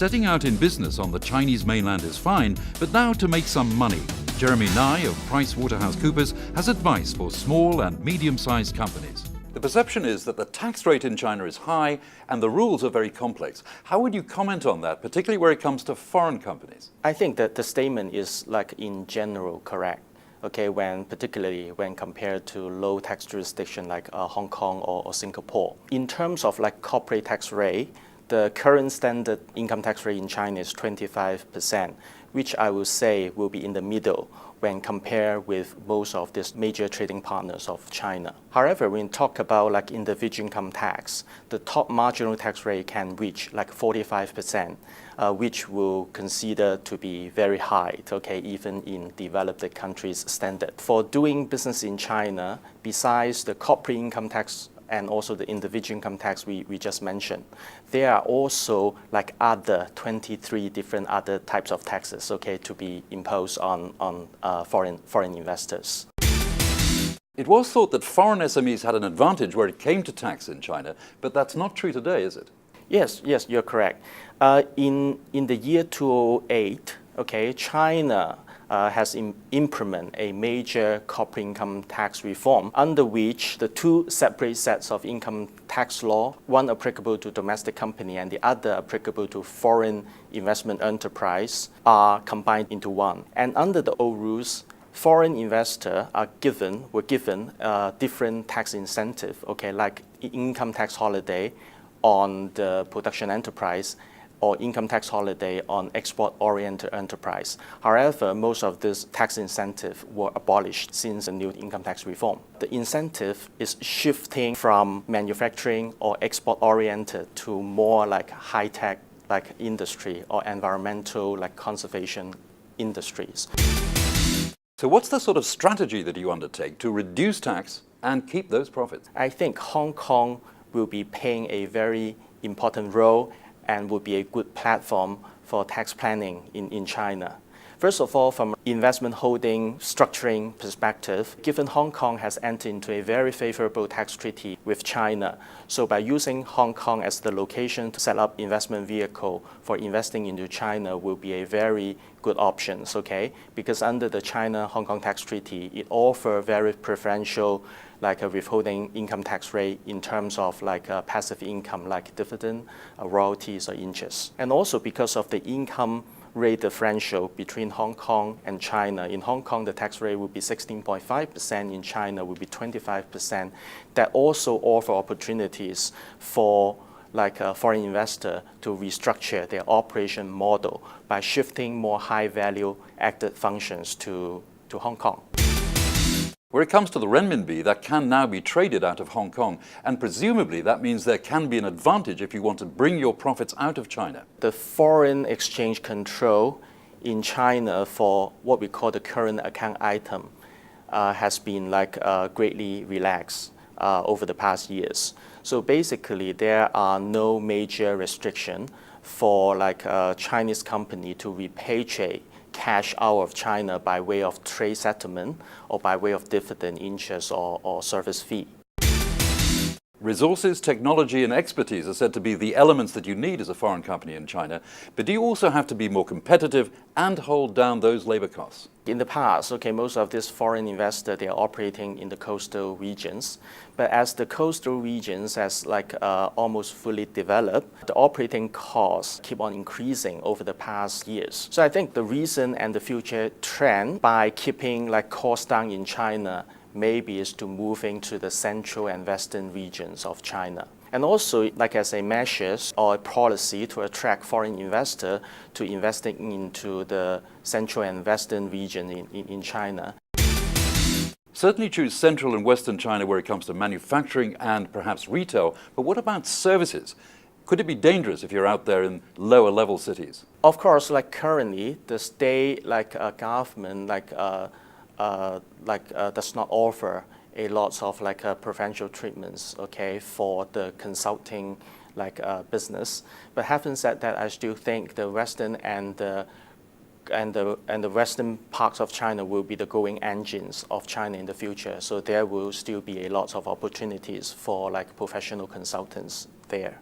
Setting out in business on the Chinese mainland is fine, but now to make some money. Jeremy Nye of PricewaterhouseCoopers has advice for small and medium-sized companies. The perception is that the tax rate in China is high and the rules are very complex. How would you comment on that, particularly where it comes to foreign companies? I think that the statement is in general correct. Okay, particularly when compared to low tax jurisdiction like Hong Kong or Singapore. In terms of corporate tax rate, the current standard income tax rate in China is 25%, which I will say will be in the middle when compared with most of these major trading partners of China. However, when we talk about individual income tax, the top marginal tax rate can reach 45%, which will consider to be very high, okay, even in developed countries' standard. For doing business in China, besides the corporate income tax and also the individual income tax we just mentioned, there are also other 23 different other types of taxes, okay, to be imposed on foreign investors. It was thought that foreign SMEs had an advantage where it came to tax in China, but that's not true today, is it? Yes, you're correct. In the year 2008, okay, China has implemented a major corporate income tax reform under which the two separate sets of income tax law, one applicable to domestic company and the other applicable to foreign investment enterprise, are combined into one. And under the old rules, foreign investors were given different tax incentive, okay, like income tax holiday on the production enterprise or income tax holiday on export-oriented enterprise. However, most of these tax incentives were abolished since the new income tax reform. The incentive is shifting from manufacturing or export-oriented to more high-tech industry or environmental conservation industries. So what's the sort of strategy that you undertake to reduce tax and keep those profits? I think Hong Kong will be playing a very important role and would be a good platform for tax planning in China. First of all, from investment holding structuring perspective, given Hong Kong has entered into a very favorable tax treaty with China, so by using Hong Kong as the location to set up investment vehicle for investing into China will be a very good option, okay? Because under the China-Hong Kong tax treaty, it offers very preferential a withholding income tax rate in terms of passive income like dividend, royalties or interest. And also because of the income rate differential between Hong Kong and China. In Hong Kong, the tax rate will be 16.5%, in China will be 25%. That also offer opportunities for a foreign investor to restructure their operation model by shifting more high value added functions to Hong Kong. Where it comes to the renminbi, that can now be traded out of Hong Kong, and presumably that means there can be an advantage if you want to bring your profits out of China. The foreign exchange control in China for what we call the current account item has been greatly relaxed over the past years. So basically there are no major restriction for a Chinese company to repatriate cash out of China by way of trade settlement or by way of dividend, interest or service fee. Resources, technology and expertise are said to be the elements that you need as a foreign company in China, but do you also have to be more competitive and hold down those labor costs? In the past, okay, most of these foreign investors, they are operating in the coastal regions. But as the coastal regions has almost fully developed, the operating costs keep on increasing over the past years. So I think the recent and the future trend by keeping costs down in China maybe is to moving to the central and western regions of China. And also, as a measures or a policy to attract foreign investor to investing into the central and western region in China. Certainly choose central and western China where it comes to manufacturing and perhaps retail, but what about services? Could it be dangerous if you're out there in lower level cities? Of course, currently, the state government does not offer a lot of preferential treatments, okay, for the consulting business. But having said that, I still think the western and the western parts of China will be the growing engines of China in the future. So there will still be a lot of opportunities for professional consultants there.